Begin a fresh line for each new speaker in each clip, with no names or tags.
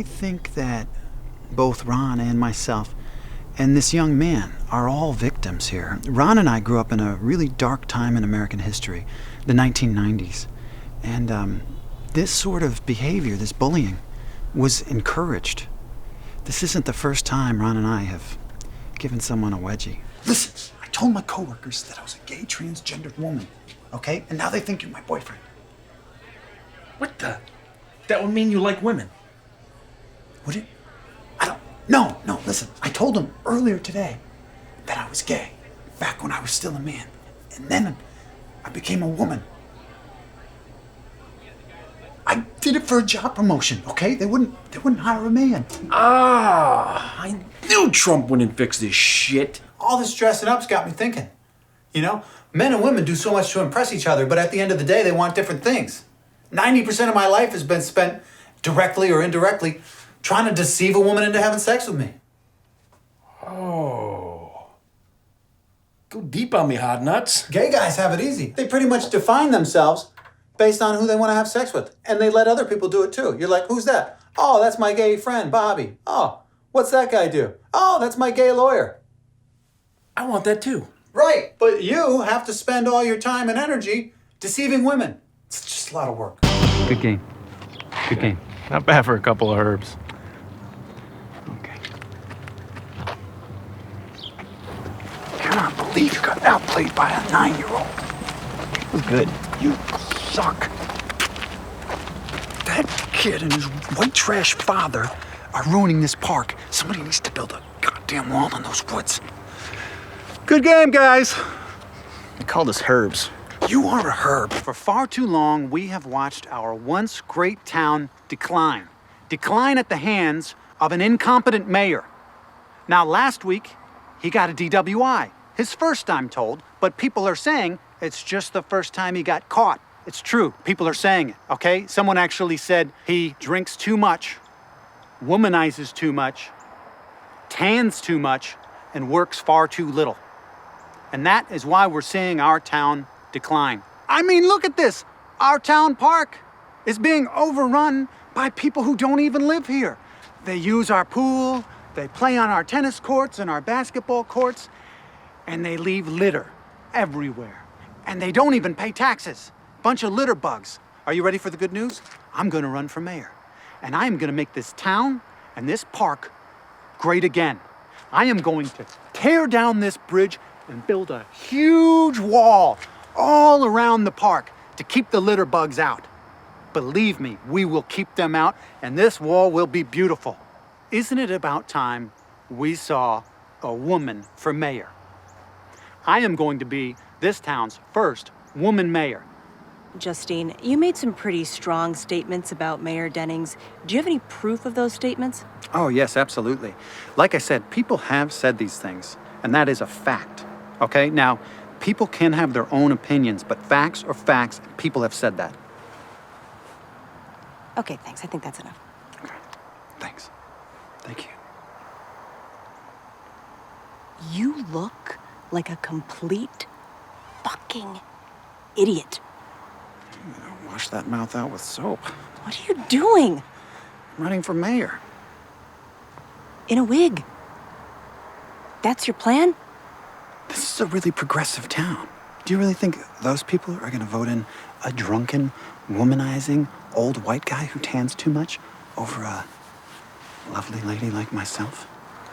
I think that both Ron and myself and this young man are all victims here. Ron and I grew up in a really dark time in American history, the 1990s. And this sort of behavior, this bullying, was encouraged. This isn't the first time Ron and I have given someone a wedgie. Listen, I told my coworkers that I was a gay transgendered woman, okay? And now they think you're my boyfriend.
What the? That would mean you like women.
Would it? No, listen, I told them earlier today that I was gay, back when I was still a man. And then I became a woman. I did it for a job promotion, okay? They wouldn't hire a man.
I knew Trump wouldn't fix this shit.
All this dressing up's got me thinking. You know, men and women do so much to impress each other, but at the end of the day, they want different things. 90% of my life has been spent directly or indirectly trying to deceive a woman into having sex with me.
Oh. Go deep on me, hot nuts.
Gay guys have it easy. They pretty much define themselves based on who they want to have sex with. And they let other people do it too. You're like, who's that? Oh, that's my gay friend, Bobby. Oh, what's that guy do? Oh, that's my gay lawyer.
I want that too.
Right, but you have to spend all your time and energy deceiving women. It's just a lot of work.
Good game. Good game.
Not bad for a couple of herbs.
Okay. Cannot believe you got outplayed by a 9-year-old. It was good.
You suck. That kid and his white trash father are ruining this park. Somebody needs to build a goddamn wall in those woods.
Good game, guys. They called us herbs.
You are a herb. For far too long, we have watched our once great town decline. Decline at the hands of an incompetent mayor. Now, last week, he got a DWI. His first, I'm told, but people are saying it's just the first time he got caught. It's true. People are saying it, okay? Someone actually said he drinks too much, womanizes too much, tans too much, and works far too little. And that is why we're seeing our town decline. I mean, look at this. Our town park is being overrun by people who don't even live here. They use our pool, they play on our tennis courts and our basketball courts, and they leave litter everywhere. And they don't even pay taxes. Bunch of litter bugs. Are you ready for the good news? I'm gonna run for mayor. And I am gonna make this town and this park great again. I am going to tear down this bridge and build a huge wall all around the park to keep the litter bugs out. Believe me, we will keep them out, and this wall will be beautiful. Isn't it about time we saw a woman for mayor? I am going to be this town's first woman mayor.
Justine, you made some pretty strong statements about Mayor Dennings. Do you have any proof of those statements?
Oh, yes, absolutely. Like I said, people have said these things, and that is a fact, okay? Now, people can have their own opinions, but facts are facts, and people have said that.
Okay, thanks. I think that's enough.
Okay, thanks. Thank you.
You look like a complete fucking idiot.
Wash that mouth out with soap.
What are you doing?
I'm running for mayor.
In a wig. That's your plan?
This is a really progressive town. Do you really think those people are gonna vote in a drunken, womanizing, old white guy who tans too much over a lovely lady like myself?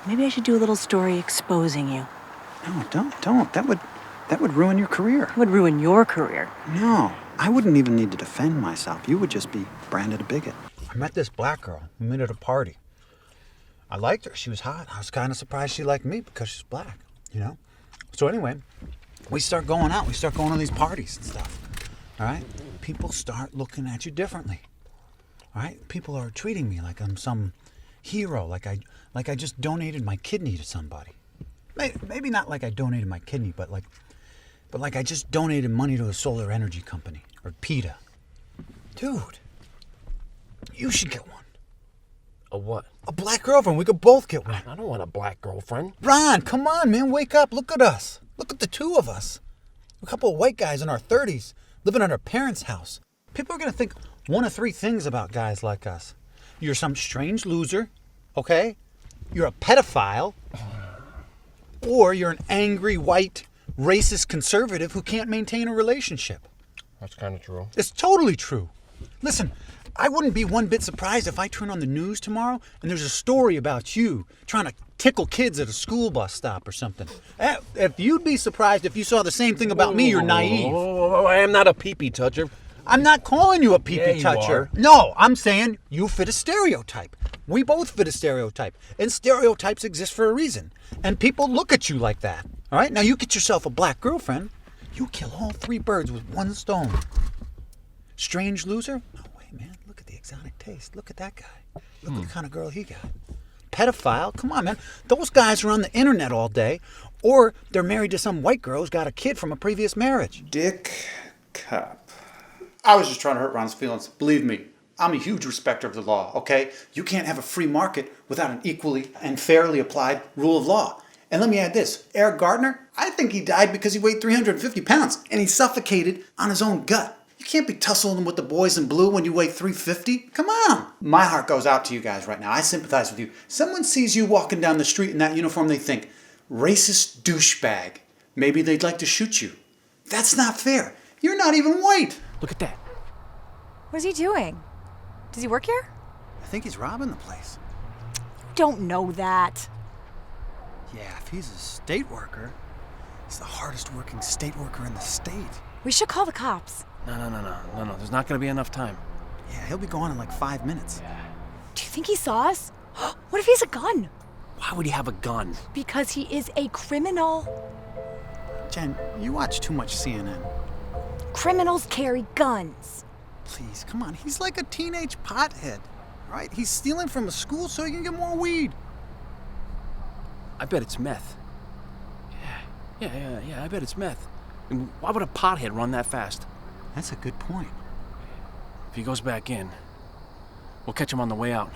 Maybe I should do a little story exposing you.
No, don't. That would ruin your career.
It would ruin your career.
No, I wouldn't even need to defend myself. You would just be branded a bigot. I met this black girl. We met at a party. I liked her. She was hot. I was kind of surprised she liked me because she's black, you know? So anyway, we start going out. We start going to these parties and stuff, all right? People start looking at you differently, all right? People are treating me like I'm some hero, like I just donated my kidney to somebody. Maybe not like I donated my kidney, but like I just donated money to a solar energy company or PETA. Dude, you should get one.
A what?
A black girlfriend. We could both get one.
I don't want a black girlfriend.
Ron, come on, man. Wake up. Look at us. Look at the two of us. A couple of white guys in our 30s living at our parents' house. People are going to think one of three things about guys like us. You're some strange loser, okay? You're a pedophile. Or you're an angry, white, racist conservative who can't maintain a relationship.
That's kind of true.
It's totally true. Listen, I wouldn't be one bit surprised if I turn on the news tomorrow and there's a story about you trying to tickle kids at a school bus stop or something. If you'd be surprised if you saw the same thing about me, you're naive.
I am not a pee-pee toucher.
I'm not calling you a pee-pee toucher. No, I'm saying you fit a stereotype. We both fit a stereotype. And stereotypes exist for a reason. And people look at you like that. All right? Now you get yourself a black girlfriend. You kill all 3 birds with 1 stone. Strange loser? No way, man. Look at the exotic taste. Look at that guy. Look what kind of girl he got. Pedophile? Come on, man. Those guys are on the internet all day. Or they're married to some white girl who's got a kid from a previous marriage.
Dick Cop. I was just trying to hurt Ron's feelings. Believe me, I'm a huge respecter of the law, okay? You can't have a free market without an equally and fairly applied rule of law. And let me add this. Eric Gardner, I think he died because he weighed 350 pounds and he suffocated on his own gut. You can't be tussling with the boys in blue when you weigh 350. Come on. My heart goes out to you guys right now. I sympathize with you. Someone sees you walking down the street in that uniform, they think, racist douchebag. Maybe they'd like to shoot you. That's not fair. You're not even white.
Look at that.
What's he doing? Does he work here?
I think he's robbing the place.
Don't know that.
Yeah, if he's a state worker, he's the hardest working state worker in the state.
We should call the cops.
No. There's not going to be enough time.
Yeah, he'll be gone in like 5 minutes.
Do you think he saw us? What if he has a gun?
Why would he have a gun?
Because he is a criminal.
Jen, you watch too much CNN.
Criminals carry guns.
Please, come on. He's like a teenage pothead, right? He's stealing from a school so he can get more weed.
I bet it's meth. Yeah, I bet it's meth. And why would a pothead run that fast?
That's a good point.
If he goes back in, we'll catch him on the way out.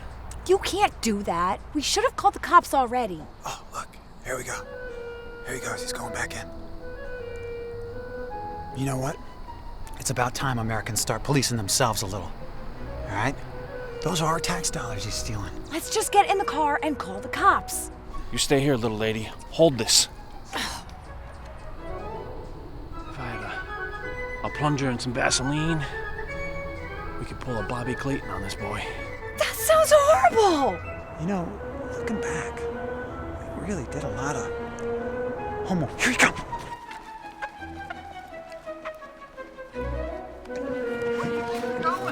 You can't do that. We should have called the cops already.
Oh, look. Here we go. Here he goes. He's going back in. You know what? It's about time Americans start policing themselves a little. All right? Those are our tax dollars he's stealing.
Let's just get in the car and call the cops.
You stay here, little lady. Hold this. If I had a plunger and some Vaseline, we could pull a Bobby Clayton on this boy.
That sounds horrible.
You know, looking back, we really did a lot of homo. Here he comes.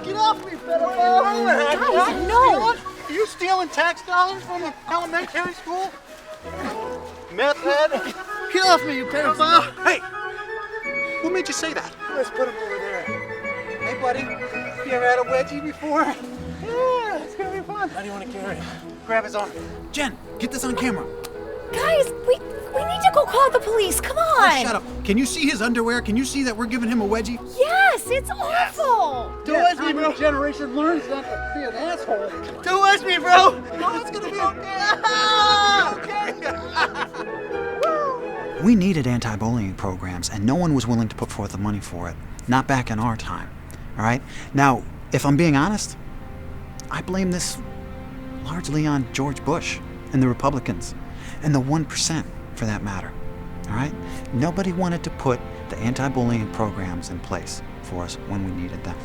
Get off me, pedophile!
Guys, no.
Are you stealing tax dollars from an elementary school? Meth head? Get off me, you pedophile! Hey! Who made you say that? Let's put him over there. Hey, buddy. You ever had a wedgie before? Yeah, it's gonna be fun.
How do you want to carry him?
Grab his arm. Jen, get this on camera.
Guys, we need to go call the police. Come on.
Oh, shut up. Can you see his underwear? Can you see that we're giving him a wedgie?
Yes, it's awful.
Don't ask me, bro. Generation learns not to be an asshole. Don't ask me, bro. No, it's gonna be okay. We needed anti-bullying programs, and no one was willing to put forth the money for it. Not back in our time. All right? Now, if I'm being honest, I blame this largely on George Bush and the Republicans, and the 1% for that matter. All right? Nobody wanted to put the anti-bullying programs in place for us when we needed them.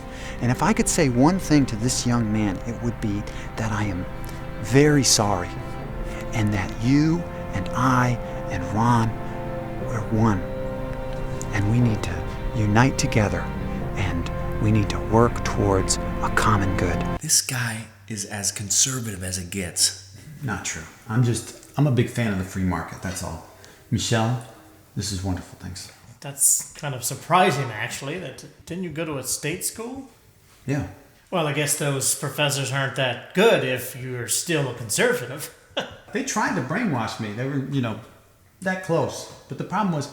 And if I could say one thing to this young man, it would be that I am very sorry, and that you and I and Ron, we're one. And we need to unite together, and we need to work towards a common good.
This guy is as conservative as it gets.
Not true. I'm a big fan of the free market, that's all. Michelle, this is wonderful, thanks.
That's kind of surprising, actually. Didn't you go to a state school?
Yeah.
Well, I guess those professors aren't that good if you're still a conservative.
They tried to brainwash me. They were, that close. But the problem was,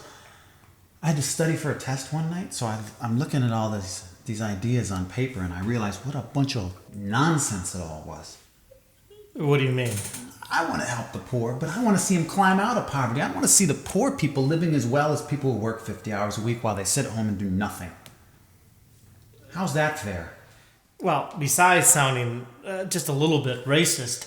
I had to study for a test one night, so I'm looking at all these ideas on paper, and I realized what a bunch of nonsense it all was.
What do you mean?
I want to help the poor, but I want to see them climb out of poverty. I want to see the poor people living as well as people who work 50 hours a week while they sit at home and do nothing. How's that fair?
Well, besides sounding just a little bit racist,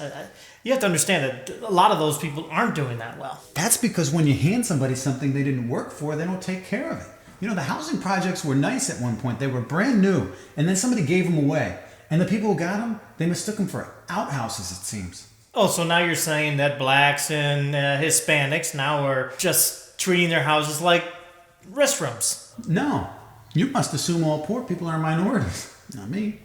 you have to understand that a lot of those people aren't doing that well.
That's because when you hand somebody something they didn't work for, they don't take care of it. You know, the housing projects were nice at one point. They were brand new, and then somebody gave them away. And the people who got them, they mistook them for outhouses, it seems.
Oh, so now you're saying that blacks and Hispanics now are just treating their houses like restrooms?
No, you must assume all poor people are minorities. Not me.